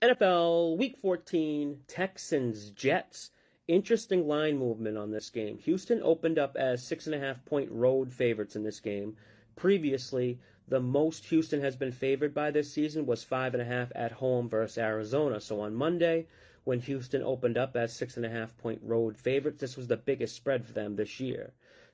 NFL Week 14, Texans, Jets. Interesting line movement on this game. Houston opened up as 6.5-point road favorites in this game. Previously, the most Houston has been favored by this season was 5.5 at home versus Arizona. So on Monday, when Houston opened up as 6.5-point road favorites, this was the biggest spread for them this year.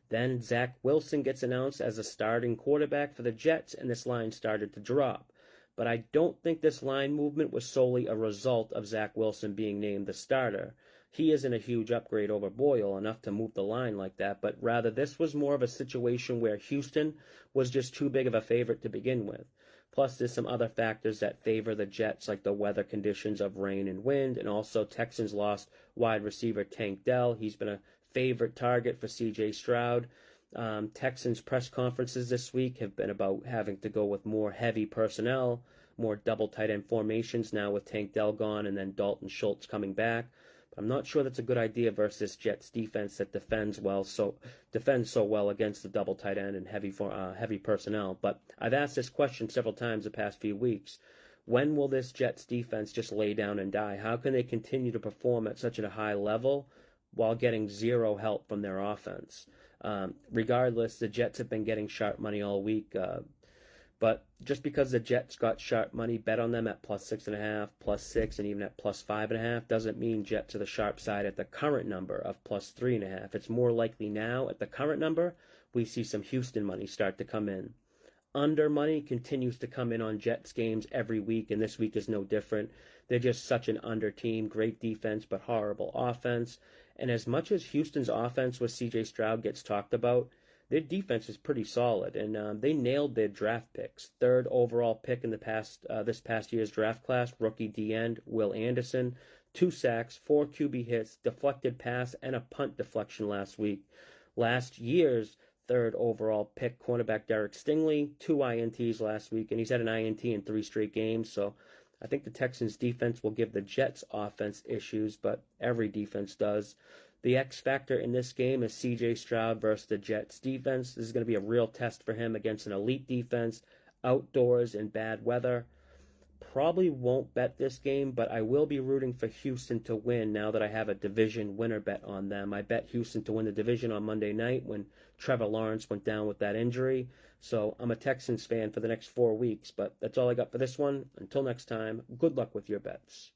Then Zach Wilson gets announced as a starting quarterback for the Jets, and this line started to drop. But I don't think this line movement was solely a result of Zach Wilson being named the starter. He isn't a huge upgrade over Boyle, enough to move the line like that, but rather this was more of a situation where Houston was just too big of a favorite to begin with. Plus, there's some other factors that favor the Jets, like the weather conditions of rain and wind, and also Texans lost wide receiver Tank Dell. He's been a favorite target for C.J. Stroud. Texans press conferences this week have been about having to go with more heavy personnel, more double tight end formations now with Tank Dell gone and then Dalton Schultz coming back. But I'm not sure that's a good idea versus Jets defense that defends so well against the double tight end and heavy personnel. But I've asked this question several times the past few weeks. When will this Jets defense just lay down and die? How can they continue to perform at such a high level while getting zero help from their offense? Regardless, the Jets have been getting sharp money all week. But just because the Jets got sharp money, bet on them at plus 6.5, plus 6, and even at plus 5.5 doesn't mean Jets are the sharp side at the current number of plus 3.5. It's more likely now at the current number we see some Houston money start to come in. Under money continues to come in on Jets games every week, and this week is no different. They're just such an under team. Great defense, but horrible offense. And as much as Houston's offense with C.J. Stroud gets talked about, their defense is pretty solid, and they nailed their draft picks. Third overall pick in this past year's draft class, rookie D-end Will Anderson, 2 sacks, 4 QB hits, deflected pass, and a punt deflection last week. Last year's third overall pick, cornerback Derek Stingley, 2 INTs last week, and he's had an INT in 3 straight games, so I think the Texans defense will give the Jets offense issues, but every defense does. The X factor in this game is C.J. Stroud versus the Jets defense. This is going to be a real test for him against an elite defense, outdoors in bad weather. Probably won't bet this game, but I will be rooting for Houston to win now that I have a division winner bet on them. I bet Houston to win the division on Monday night when Trevor Lawrence went down with that injury. So I'm a Texans fan for the next 4 weeks, but that's all I got for this one. Until next time, good luck with your bets.